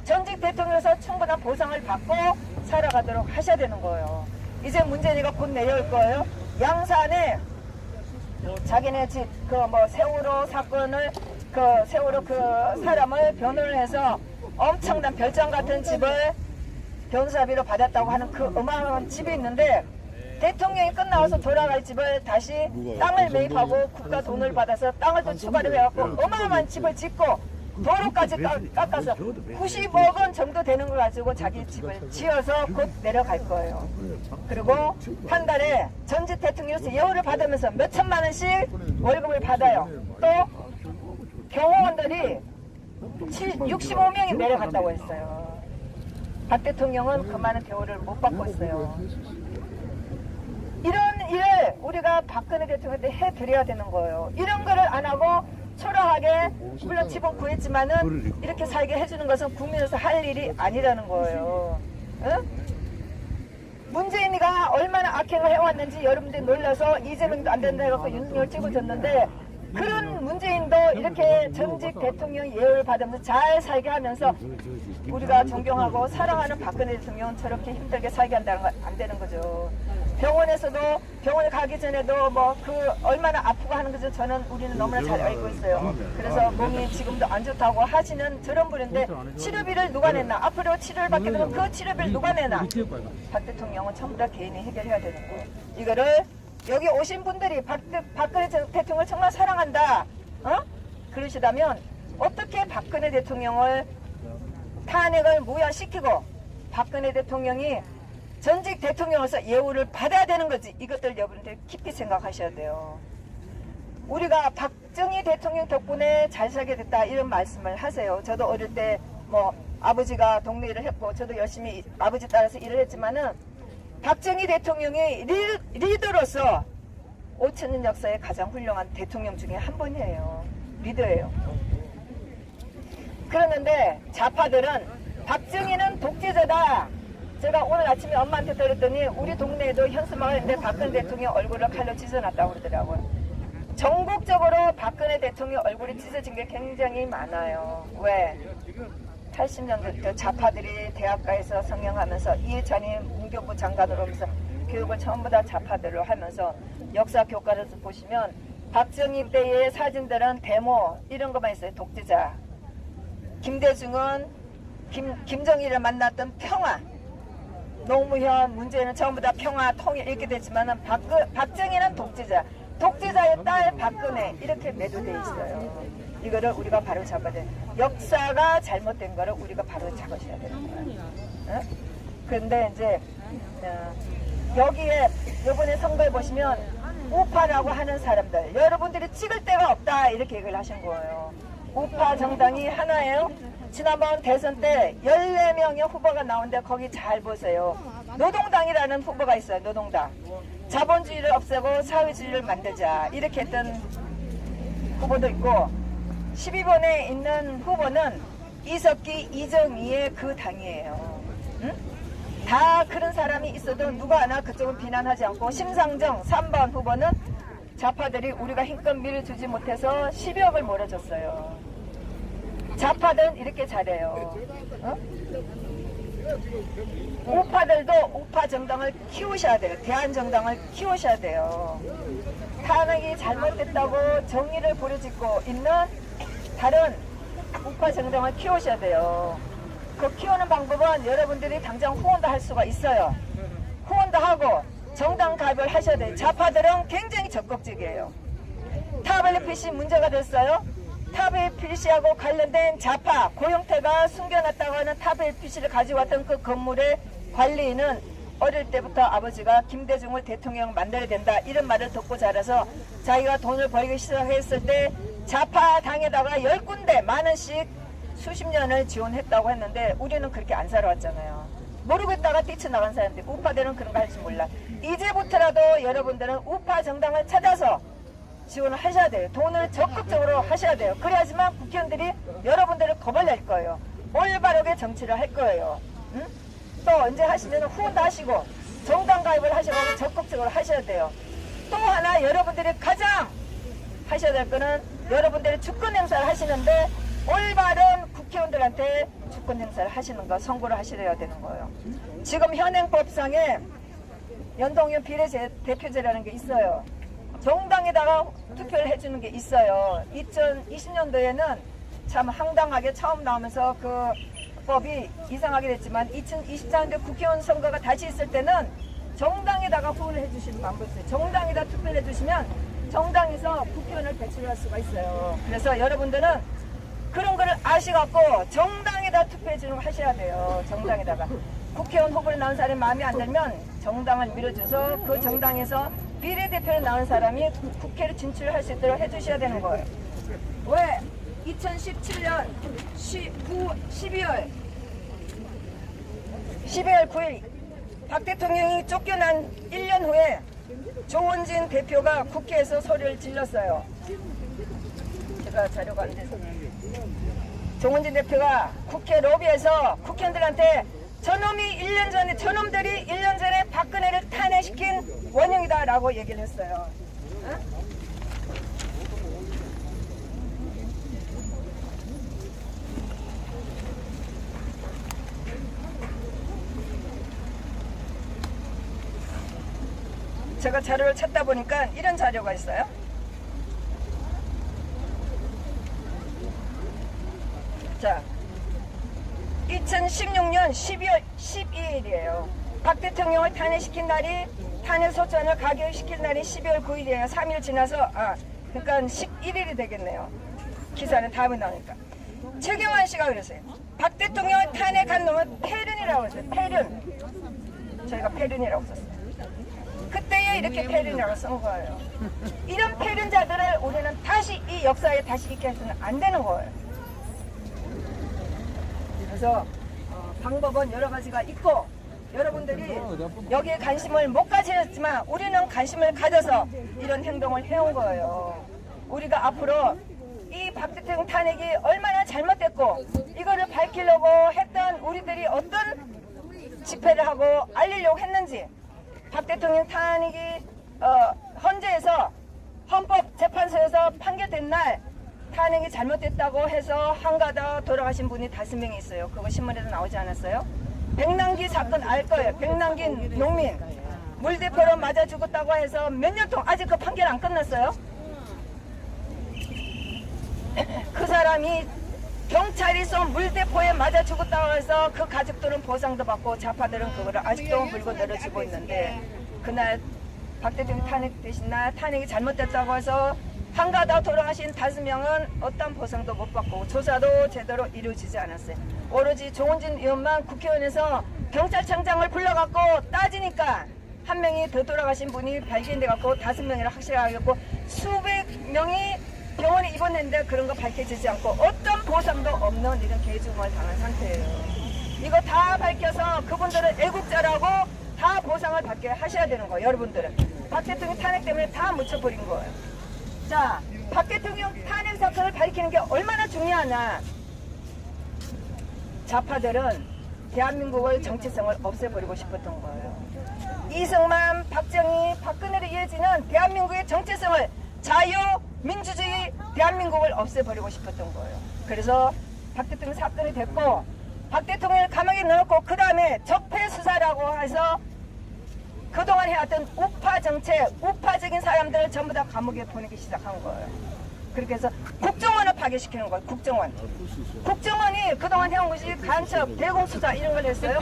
전직 대통령에서 충분한 보상을 받고 살아가도록 하셔야 되는 거예요. 이제 문재인이가 곧 내려올 거예요. 양산에 자기네 집 그 뭐 세월호 사건을 그 세월호 그 사람을 변호를 해서 엄청난 별장 같은 집을 변호사비로 받았다고 하는 그 어마어마한 집이 있는데 대통령이 끝나서 돌아갈 집을 다시 땅을 매입하고 국가 돈을 받아서 땅을 또 추가로 해갖고 어마어마한 집을 짓고 도로까지 깎아서 90억 원 정도 되는 걸 가지고 자기 집을 지어서 곧 내려갈 거예요. 그리고 한 달에 전직 대통령으로서 예우를 받으면서 몇 천만 원씩 월급을 받아요. 또 경호원들이 65명이 내려갔다고 했어요. 박 대통령은 그 많은 대우를 못 받고 있어요. 이런 일을 우리가 박근혜 대통령한테 해드려야 되는 거예요. 이런 거를 안 하고 초라하게 물론 집은 구했지만은 이렇게 살게 해주는 것은 국민으로서 할 일이 아니라는 거예요. 응? 문재인이가 얼마나 악행을 해왔는지 여러분들이 놀라서 이재명도 안 된다 해갖고 윤석열 찍어줬는데 그런 문재인도 이렇게 전직 대통령 예우를 받으면서 잘 살게 하면서 우리가 존경하고 사랑하는 박근혜 대통령은 저렇게 힘들게 살게 한다는 건 안 되는 거죠. 병원에서도 병원에 가기 전에도 뭐 그 얼마나 아프고 하는 것을 저는 우리는 너무나 잘 알고 있어요. 그래서 몸이 지금도 안 좋다고 하시는 저런 분인데 치료비를 누가 냈나? 앞으로 치료를 받게 되면 그 치료비를 누가 내나? 박 대통령은 전부 다 개인이 해결해야 되는 거예요. 이거를 여기 오신 분들이 박근혜 대통령을 정말 사랑한다, 그러시다면 어떻게 박근혜 대통령을 탄핵을 무효시키고 박근혜 대통령이 전직 대통령으로서 예우를 받아야 되는 거지. 이것들 여러분들 깊이 생각하셔야 돼요. 우리가 박정희 대통령 덕분에 잘 살게 됐다 이런 말씀을 하세요. 저도 어릴 때 뭐 아버지가 동네 일을 했고 저도 열심히 아버지 따라서 일을 했지만은 박정희 대통령이 리더로서 5천년 역사의 가장 훌륭한 대통령 중에 한 분이에요. 리더예요. 그러는데 좌파들은 박정희는 독재자다. 제가 오늘 아침에 엄마한테 들었더니 우리 동네에도 현수막인데 박근혜 대통령 얼굴을 칼로 찢어놨다고 그러더라고요. 전국적으로 박근혜 대통령 얼굴이 찢어진 게 굉장히 많아요. 왜? 80년대 좌파들이 대학가에서 성행하면서 이해찬이 문교부 장관으로 하면서 교육을 전부 다 좌파들로 하면서 역사 교과를 보시면 박정희 때의 사진들은 데모 이런 것만 있어요. 독재자. 김대중은 김정일을 만났던 평화. 노무현, 문재인은 전부 다 평화, 통일 이렇게 됐지만은 박정희는 독재자. 독재자의 딸 박근혜 이렇게 매도돼 있어요. 이거를 우리가 바로 잡아야 돼. 역사가 잘못된 거를 우리가 바로 잡으셔야 되는 거예요. 응? 그런데 이제 여기에 이번에 선거에 보시면 우파라고 하는 사람들 여러분들이 찍을 데가 없다 이렇게 얘기를 하신 거예요. 우파 정당이 하나예요. 지난번 대선 때 14명의 후보가 나오는데 거기 잘 보세요. 노동당이라는 후보가 있어요. 노동당. 자본주의를 없애고 사회주의를 만들자 이렇게 했던 후보도 있고 12번에 있는 후보는 이석기, 이정희의 그 당이에요. 응? 다 그런 사람이 있어도 누가 하나 그쪽은 비난하지 않고 심상정 3번 후보는 좌파들이 우리가 힘껏 밀어주지 못해서 10억을 몰아줬어요. 좌파들은 이렇게 잘해요. 어? 우파들도 우파 정당을 키우셔야 돼요. 대한정당을 키우셔야 돼요. 탄핵이 잘못됐다고 정의를 부르짖고 있는 다른 우파 정당을 키우셔야 돼요. 그 키우는 방법은 여러분들이 당장 후원도 할 수가 있어요. 후원도 하고 정당 가입을 하셔야 돼요. 좌파들은 굉장히 적극적이에요. 타블릿PC 문제가 됐어요. 타블릿PC하고 관련된 좌파 고영태가 숨겨놨다고 하는 타블릿PC를 가지고 왔던 그 건물의 관리인은 어릴 때부터 아버지가 김대중을 대통령 만들어야 된다 이런 말을 듣고 자라서 자기가 돈을 벌기 시작했을 때 좌파 당에다가 10군데 만원씩 수십 년을 지원했다고 했는데 우리는 그렇게 안 살아왔잖아요. 모르고 있다가 뛰쳐나간 사람들, 우파들은 그런 거 할 줄 몰라. 이제부터라도 여러분들은 우파 정당을 찾아서 지원을 하셔야 돼요. 돈을 적극적으로 하셔야 돼요. 그래야지만 국회의원들이 여러분들을 거벌낼 거예요. 올바르게 정치를 할 거예요. 응? 또 언제 하시면 후원도 하시고 정당 가입을 하셔서 적극적으로 하셔야 돼요. 또 하나 여러분들이 가장 하셔야 될 거는 여러분들이 주권 행사를 하시는데 올바른 국회의원들한테 주권 행사를 하시는 거 선고를 하셔야 되는 거예요. 지금 현행법상에 연동형 비례대표제라는 게 있어요. 정당에다가 투표를 해주는 게 있어요. 2020년도에는 참 황당하게 처음 나오면서 그 법이 이상하게 됐지만 2024년도 국회의원 선거가 다시 있을 때는 정당에다가 후원을 해주시는 방법이 있어요. 정당에다 투표를 해주시면 정당에서 국회의원을 배출할 수가 있어요. 그래서 여러분들은 그런 거를 아시갖고 정당에다 투표해주는 거 하셔야 돼요. 정당에다가. 국회의원 후보로 나온 사람이 마음에 안 들면 정당을 밀어줘서 그 정당에서 비례대표로 나온 사람이 국회로 진출할 수 있도록 해주셔야 되는 거예요. 왜? 2017년 12월 9일 박 대통령이 쫓겨난 1년 후에 조원진 대표가 국회에서 소리를 질렀어요. 제가 자료가 안 돼서. 조원진 대표가 국회 로비에서 국회의원들한테 저놈이 1년 전에, 저놈들이 1년 전에 박근혜를 탄핵시킨 원흉이다 라고 얘기를 했어요. 어? 제가 자료를 찾다 보니까 이런 자료가 있어요. 자, 2016년 12월 12일이에요. 박 대통령을 탄핵시킨 날이, 탄핵 소추안을 가결시킨 날이 12월 9일이에요. 3일 지나서, 그러니까 11일이 되겠네요. 기사는 다음에 나오니까. 최경환 씨가 그랬어요. 박 대통령을 탄핵한 놈은 패륜이라고 했어요. 패륜. 저희가 패륜이라고 썼어요. 그때에 이렇게 패륜이라고 쓴 거예요. 이런 패륜자들을 우리는 다시 이 역사에 다시 있게 해서는 안 되는 거예요. 그래서 방법은 여러 가지가 있고 여러분들이 여기에 관심을 못 가지셨지만 우리는 관심을 가져서 이런 행동을 해온 거예요. 우리가 앞으로 이 박 대통령 탄핵이 얼마나 잘못됐고 이거를 밝히려고 했던 우리들이 어떤 집회를 하고 알리려고 했는지 박 대통령 탄핵이 헌재에서 헌법재판소에서 판결된 날 탄핵이 잘못됐다고 해서 한가다 돌아가신 분이 5명이 있어요. 그거 신문에도 나오지 않았어요? 백남기 사건 알 거예요. 백남기 농민 물대포로 맞아 죽었다고 해서 몇 년 동안 아직 그 판결 안 끝났어요. 그 사람이 경찰이 쏜 물대포에 맞아 죽었다고 해서 그 가족들은 보상도 받고 좌파들은 그거를 아직도 물고 늘어지고 있는데 그날 박 대통령 탄핵 되신 날 탄핵이 잘못됐다고 해서 한가다 돌아가신 5명은 어떤 보상도 못 받고 조사도 제대로 이루어지지 않았어요. 오로지 조원진 의원만 국회의원에서 경찰청장을 불러갖고 따지니까 한 명이 더 돌아가신 분이 발견돼갖고 5명이라 확실하게 하고 수백 명이 병원에 입원했는데 그런 거 밝혀지지 않고 어떤 보상도 없는 이런 개중을 당한 상태예요. 이거 다 밝혀서 그분들은 애국자라고 다 보상을 받게 하셔야 되는 거예요. 여러분들은 박 대통령 탄핵 때문에 다 묻혀버린 거예요. 자, 박 대통령 탄핵 사건을 밝히는 게 얼마나 중요하냐. 좌파들은 대한민국의 정체성을 없애버리고 싶었던 거예요. 이승만, 박정희, 박근혜로 이어지는 대한민국의 정체성을 자유민주주의 대한민국을 없애버리고 싶었던 거예요. 그래서 박 대통령 사건이 됐고 박 대통령을 감옥에 넣었고 그 다음에 적폐수사라고 해서 그동안 해왔던 우파 정책, 우파적인 사람들을 전부 다 감옥에 보내기 시작한 거예요. 그렇게 해서 국정원을 파괴시키는 거예요. 국정원. 국정원이 그동안 해온 것이 간첩, 대공수사 이런 걸 했어요.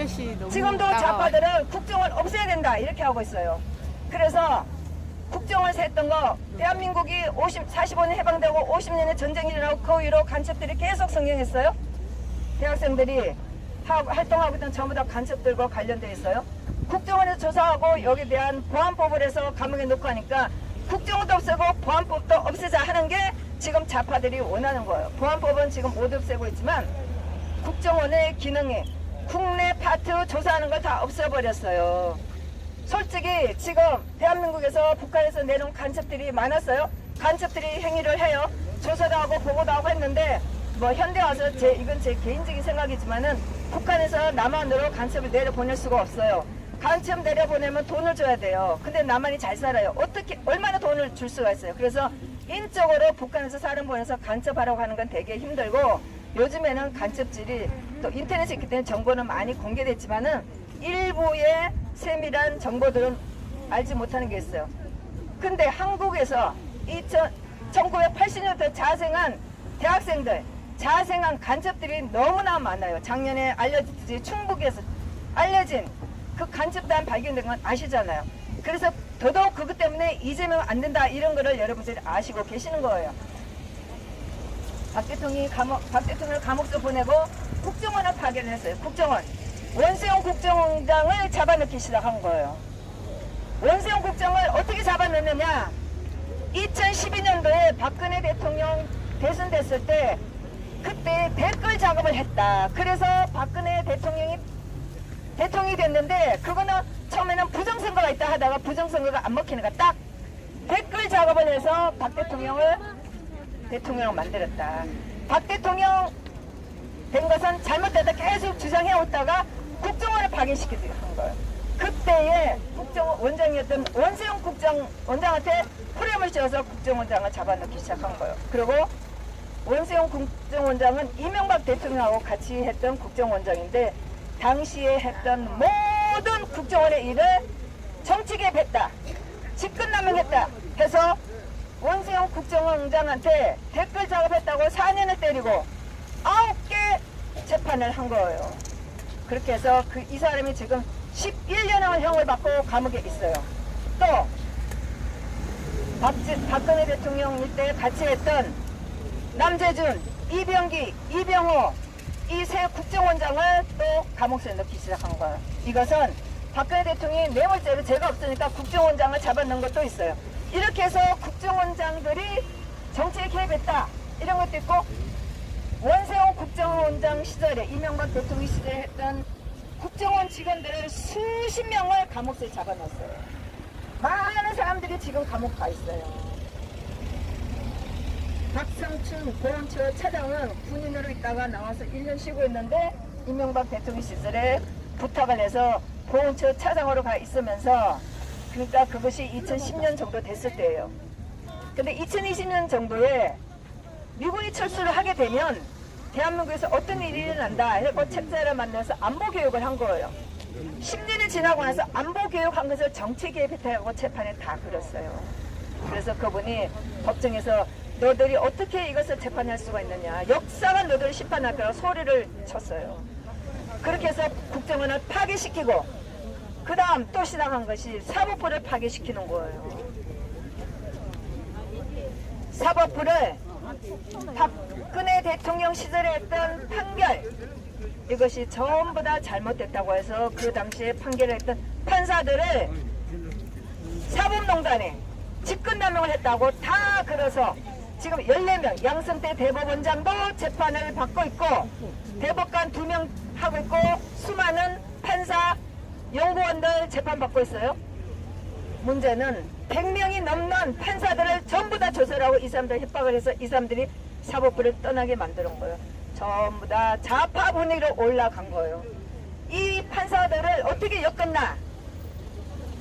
지금도 좌파들은 국정원 없애야 된다 이렇게 하고 있어요. 그래서 국정원에서 했던 거 대한민국이 45년 해방되고 50년의 전쟁이 일어나고 그 이후로 간첩들이 계속 성행했어요. 대학생들이 활동하고 있던 전부 다 간첩들과 관련되어 있어요. 국정원에서 조사하고 여기에 대한 보안법을 해서 감옥에 넣고 하니까 국정원도 없애고 보안법도 없애자 하는 게 지금 좌파들이 원하는 거예요. 보안법은 지금 못 없애고 있지만 국정원의 기능이 국내 파트 조사하는 걸 다 없애버렸어요. 솔직히 지금 대한민국에서 북한에서 내놓은 간첩들이 많았어요. 간첩들이 행위를 해요. 조사도 하고 보고도 하고 했는데 뭐 현대 와서 이건 제 개인적인 생각이지만은 북한에서 남한으로 간첩을 내려보낼 수가 없어요. 간첩 내려보내면 돈을 줘야 돼요. 근데 남한이 잘 살아요. 어떻게 얼마나 돈을 줄 수가 있어요. 그래서 인적으로 북한에서 사람 보내서 간첩하라고 하는 건 되게 힘들고 요즘에는 간첩질이 또 인터넷에 있기 때문에 정보는 많이 공개됐지만은 일부의 세밀한 정보들은 알지 못하는 게 있어요. 근데 한국에서 1980년대 자생한 대학생들, 자생한 간첩들이 너무나 많아요. 작년에 알려졌듯이 충북에서 알려진 그 간첩단 발견된 건 아시잖아요. 그래서 더더욱 그것 때문에 이재명 안 된다 이런 거를 여러분들이 아시고 계시는 거예요. 박 대통령을 감옥도 보내고 국정원을 파견을 했어요. 국정원. 원세훈 국정원장을 잡아넣기 시작한 거예요. 원세훈 국정을 어떻게 잡아넣느냐. 2012년도에 박근혜 대통령 대선됐을 때 그때 댓글 작업을 했다. 그래서 박근혜 대통령이 됐는데 그거는 처음에는 부정선거가 있다 하다가 부정선거가 안 먹히니까 딱 댓글 작업을 해서 박 대통령을 대통령을 만들었다. 박 대통령 된 것은 잘못됐다 계속 주장해왔다가 국정원을 파괴시키게 한 거예요. 그때의 국정원장이었던 원세훈 국정원장한테 프레임을 씌워서 국정원장을 잡아넣기 시작한 거예요. 그리고 원세훈 국정원장은 이명박 대통령하고 같이 했던 국정원장인데 당시에 했던 모든 국정원의 일을 정치 개입했다, 직권남용했다 해서 원세훈 국정원장한테 댓글 작업했다고 4년을 때리고 9개 재판을 한 거예요. 그렇게 해서 이 사람이 지금 11년의 형을 받고 감옥에 있어요. 또 박근혜 대통령 때 같이 했던 남재준, 이병기, 이병호 이 세 국정원장을 또 감옥에 넣기 시작한 거예요. 이것은 박근혜 대통령이 뇌물죄로 죄가 없으니까 국정원장을 잡아넣은 것도 있어요. 이렇게 해서 국정원장들이 정치에 개입했다 이런 것도 있고 원세훈 국정원장 시절에 이명박 대통령 시절에 했던 국정원 직원들을 수십 명을 감옥에 잡아넣었어요. 많은 사람들이 지금 감옥 가 있어요. 박상춘 보훈처 차장은 군인으로 있다가 나와서 1년 쉬고 있는데 이명박 대통령 시절에 부탁을 해서 보훈처 차장으로 가 있으면서 그러니까 그것이 2010년 정도 됐을 때예요. 근데 2020년 정도에 미군이 철수를 하게 되면 대한민국에서 어떤 일이 일어난다 해서 책자를 만들어서 안보교육을 한 거예요. 10년이 지나고 나서 안보교육한 것을 정치 개입했다고 재판에 다 그렸어요. 그래서 그분이 법정에서 너들이 어떻게 이것을 재판할 수가 있느냐, 역사가 너들을 심판할 거라고 소리를 쳤어요. 그렇게 해서 국정원을 파괴시키고 그 다음 또 시작한 것이 사법부를 파괴시키는 거예요. 사법부를 박근혜 대통령 시절에 했던 판결 이것이 전부 다 잘못됐다고 해서 그 당시에 판결을 했던 판사들을 사법농단에 직권남용을 했다고 다 걸어서 지금 14명 양승태 대법원장도 재판을 받고 있고 대법관 2명 하고 있고 수많은 판사 연구원들 재판받고 있어요. 문제는 100명이 넘는 판사들을 전부 다 조사를 하고 이 사람들 협박을 해서 이 사람들이 사법부를 떠나게 만드는 거예요. 전부 다 좌파 분위기로 올라간 거예요. 이 판사들을 어떻게 엮었나?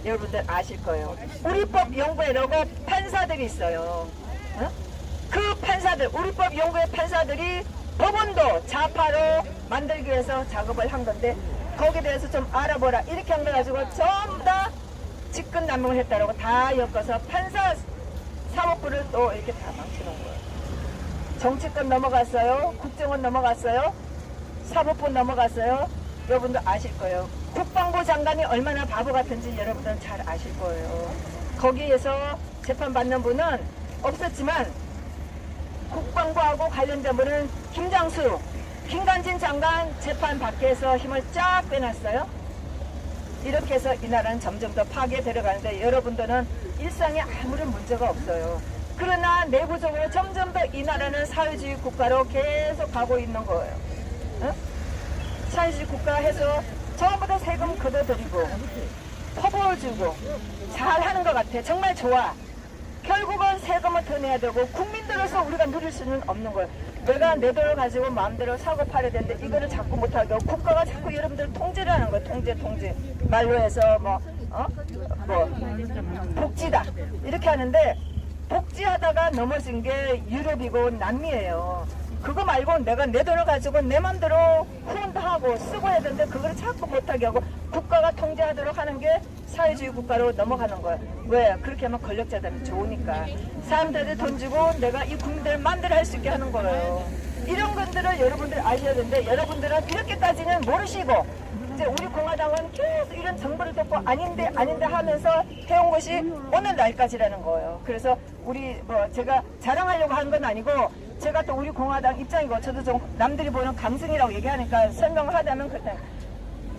여러분들 아실 거예요. 우리법연구회라고 판사들이 있어요. 어? 그 판사들, 우리법연구회 판사들이 법원도 좌파로 만들기 위해서 작업을 한 건데 거기에 대해서 좀 알아보라 이렇게 한 거 가지고 전부 다 직권남용을 했다라고 다 엮어서 판사 사법부를 또 이렇게 다 망치는 거예요. 정치권 넘어갔어요. 국정원 넘어갔어요. 사법부 넘어갔어요. 여러분도 아실 거예요. 국방부 장관이 얼마나 바보 같은지 여러분들은 잘 아실 거예요. 거기에서 재판받는 분은 없었지만 국방부하고 관련된 분은 김장수, 김관진 장관 재판 밖에서 힘을 쫙 빼놨어요. 이렇게 해서 이 나라는 점점 더 파괴되어 가는데 여러분들은 일상에 아무런 문제가 없어요. 그러나 내부적으로 점점 더 이 나라는 사회주의 국가로 계속 가고 있는 거예요. 어? 사회주의 국가 해서 전부 다 세금 걷어들이고 퍼부어주고 잘하는 것 같아. 정말 좋아. 결국은 세금을 더 내야 되고 국민들로서 우리가 누릴 수는 없는 거예요. 내가 내 돈을 가지고 마음대로 사고 팔아야 되는데 이거를 자꾸 못하게 하고 국가가 자꾸 여러분들 통제를 하는 거예요. 통제. 말로 해서 복지다. 이렇게 하는데 복지하다가 넘어진 게 유럽이고 남미예요. 그거 말고 내가 내 돈을 가지고 내 맘대로 후원도 하고 쓰고 해야 되는데 그걸 자꾸 못하게 하고 국가가 통제하도록 하는 게 사회주의 국가로 넘어가는 거예요. 왜? 그렇게 하면 권력자들은 좋으니까. 사람들한테 돈 주고 내가 이 국민들 맘대로 할 수 있게 하는 거예요. 이런 것들을 여러분들 아셔야 되는데 여러분들은 이렇게까지는 모르시고 이제 우리 공화당은 계속 이런 정보를 듣고 아닌데 하면서 해온 것이 오늘날까지라는 거예요. 그래서 우리 제가 자랑하려고 하는 건 아니고 제가 또 우리 공화당 입장이고 저도 좀 남들이 보는 감성이라고 얘기하니까 설명을 하자면 그때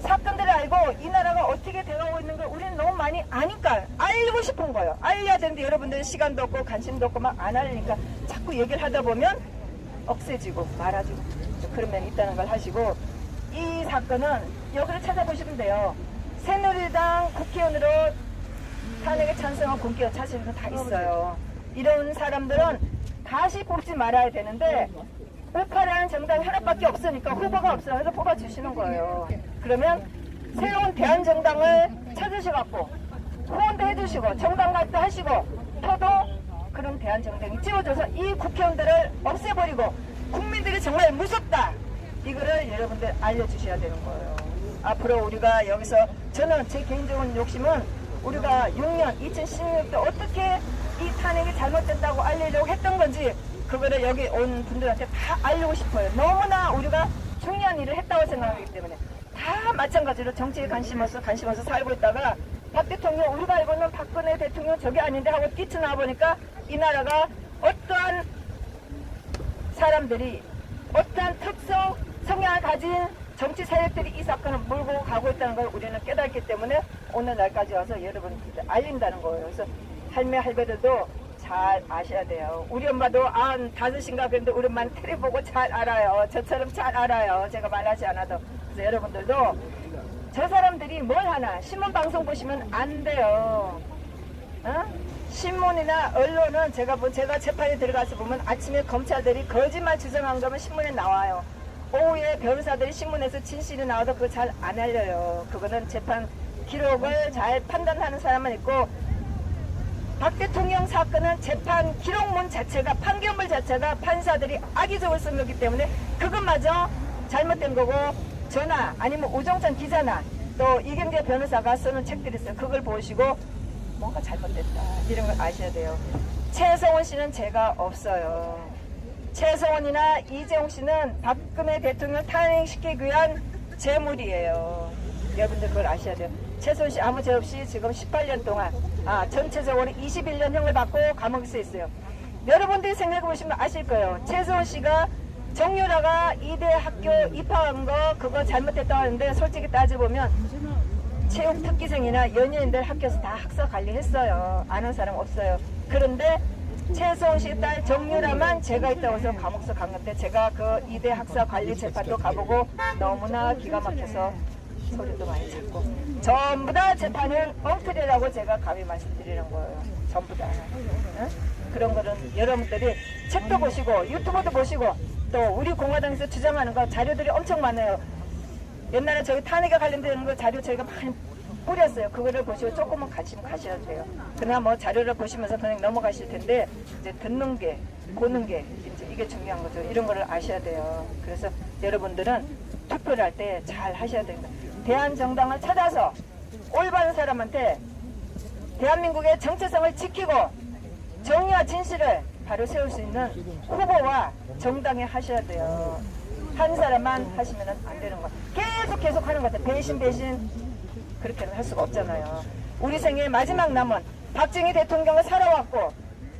사건들을 알고 이 나라가 어떻게 돼가고 있는 걸 우리는 너무 많이 아니까 알고 싶은 거예요. 알려야 되는데 여러분들 시간도 없고 관심도 없고 막 안 알리니까 자꾸 얘기를 하다 보면 억세지고 말아지고 그런 면이 있다는 걸 하시고 이 사건은 여기를 찾아보시면 돼요. 새누리당 국회의원으로 탄핵에 찬성한 국회의원 자신도 다 있어요. 이런 사람들은 다시 뽑지 말아야 되는데 우파라는 정당이 하나밖에 없으니까 후보가 없어요. 그래서 뽑아주시는 거예요. 그러면 새로운 대한정당을 찾으셔갖고 후원도 해주시고 정당 발도 하시고 터도 그런 대한정당이 찍어줘서 이 국회의원들을 없애버리고 국민들이 정말 무섭다. 이거를 여러분들 알려주셔야 되는 거예요. 앞으로 우리가 여기서 저는 제 개인적인 욕심은 우리가 2016년 때 어떻게 이 탄핵이 잘못됐다고 알리려고 했던 건지 그거를 여기 온 분들한테 다 알리고 싶어요. 너무나 우리가 중요한 일을 했다고 생각하기 때문에 다 마찬가지로 정치에 관심 없어 살고 있다가 박 대통령 우리가 알고는 박근혜 대통령 저게 아닌데 하고 뛰쳐나와 보니까 이 나라가 어떠한 사람들이 어떠한 특성 성향을 가진 정치 세력들이 이 사건을 몰고 가고 있다는 걸 우리는 깨닫기 때문에 오늘날까지 와서 여러분한테 알린다는 거예요. 그래서 할매 할배들도 잘 아셔야 돼요. 우리 엄마도 95인가 그런데 우리 엄마는 텔레 보고 잘 알아요. 저처럼 잘 알아요. 제가 말하지 않아도. 그래서 여러분들도 저 사람들이 뭘 하나 신문 방송 보시면 안 돼요. 어? 신문이나 언론은 제가 재판에 들어가서 보면 아침에 검찰들이 거짓말 주장한 거면 신문에 나와요. 오후에 변호사들이 신문에서 진실이 나와도 그거 잘 안 알려요. 그거는 재판 기록을 잘 판단하는 사람만 있고 박 대통령 사건은 재판 기록문 자체가 판결문 자체가 판사들이 악의적으로 쓴 거기 때문에 그것마저 잘못된 거고 저나 아니면 우정찬 기자나 또 이경재 변호사가 쓰는 책들이 있어요. 그걸 보시고 뭔가 잘못됐다 이런 걸 아셔야 돼요. 최성원 씨는 죄가 없어요. 최성원이나 이재용 씨는 박근혜 대통령 탄핵시키기 위한 재물이에요. 여러분들 그걸 아셔야 돼요. 최성원 씨 아무 죄 없이 지금 18년 동안 전체적으로 21년형을 받고 감옥에 서 있어요. 여러분들이 생각해 보시면 아실 거예요. 최성원 씨가 정유라가 이대 학교 입학한 거 그거 잘못됐다고 하는데 솔직히 따져보면 체육 특기생이나 연예인들 학교에서 다 학사 관리했어요. 아는 사람 없어요. 그런데 최성원 씨 딸 정유라만 죄가 있다고 해서 감옥서 간 건데 제가 그 이대 학사 관리 재판도 가보고 너무나 기가 막혀서 소리도 많이 찾고 전부 다 재판은 엉터리라고 제가 감히 말씀드리는 거예요. 전부 다. 응? 그런 거는 여러분들이 책도 보시고 유튜브도 보시고 또 우리 공화당에서 주장하는 거 자료들이 엄청 많아요. 옛날에 저희 탄핵에 관련된 거 자료 저희가 많이 뿌렸어요. 그거를 보시고 조금만 가셔야 돼요. 그러나 뭐 자료를 보시면서 그냥 넘어가실 텐데 이제 듣는 게, 보는 게 이제 이게 중요한 거죠. 이런 거를 아셔야 돼요. 그래서 여러분들은 투표를 할 때 잘 하셔야 됩니다. 대한정당을 찾아서 올바른 사람한테 대한민국의 정체성을 지키고 정의와 진실을 바로 세울 수 있는 후보와 정당에 하셔야 돼요. 한 사람만 하시면 안 되는 거. 계속 하는 것 같아요. 배신 그렇게는 할 수가 없잖아요. 우리 생애 마지막 남은 박정희 대통령을 살아왔고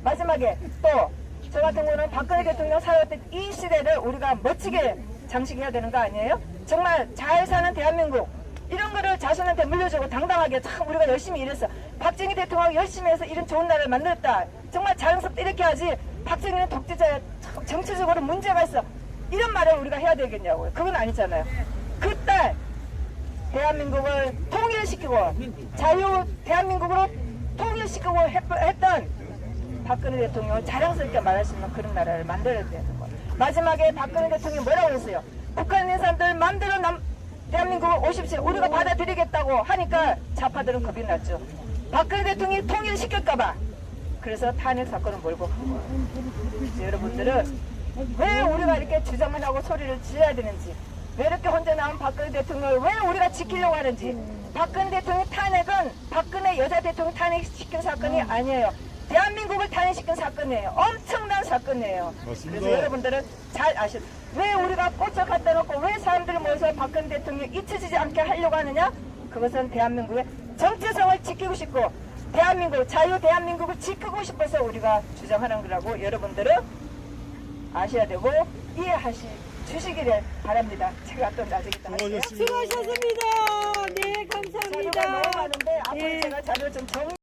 마지막에 또 저 같은 경우는 박근혜 대통령 살아왔던 이 시대를 우리가 멋지게 장식해야 되는 거 아니에요? 정말 잘 사는 대한민국 이런 거를 자손한테 물려주고 당당하게 참 우리가 열심히 일했어. 박정희 대통령이 열심히 해서 이런 좋은 나라를 만들었다. 정말 자랑스럽게 이렇게 하지. 박정희는 독재자야. 참 정치적으로 문제가 있어. 이런 말을 우리가 해야 되겠냐고요. 그건 아니잖아요. 그 딸 대한민국을 통일시키고 자유 대한민국으로 통일시키고 했던 박근혜 대통령을 자랑스럽게 말할 수 있는 그런 나라를 만들어야 되는 거예요. 마지막에 박근혜 대통령이 뭐라고 했어요? 북한에 있는 사람들 마음대로 대한민국을 오십시오. 우리가 받아들이겠다고 하니까 좌파들은 겁이 났죠. 박근혜 대통령이 통일시킬까봐. 그래서 탄핵 사건을 몰고 간 거예요. 여러분들은 왜 우리가 이렇게 주장을 하고 소리를 질러야 되는지, 왜 이렇게 혼자 나온 박근혜 대통령을 왜 우리가 지키려고 하는지. 박근혜 대통령 탄핵은 박근혜 여자 대통령 탄핵시킨 사건이 아니에요. 대한민국을 탄핵시킨 사건이에요. 엄청난 사건이에요. 맞습니다. 그래서 여러분들은 잘 아시죠. 왜 우리가 꽃을 갖다 놓고 왜 사람들이 모여서 박근혜 대통령 잊혀지지 않게 하려고 하느냐? 그것은 대한민국의 정체성을 지키고 싶고 대한민국, 자유 대한민국을 지키고 싶어서 우리가 주장하는 거라고 여러분들은 아셔야 되고 이해하시기를 바랍니다. 제가 또 나중에 또 할게요. 수고하셨습니다. 수고하셨습니다. 네, 감사합니다. 자료가 너무 많은데 앞으로 네. 제가 자료를 좀 정리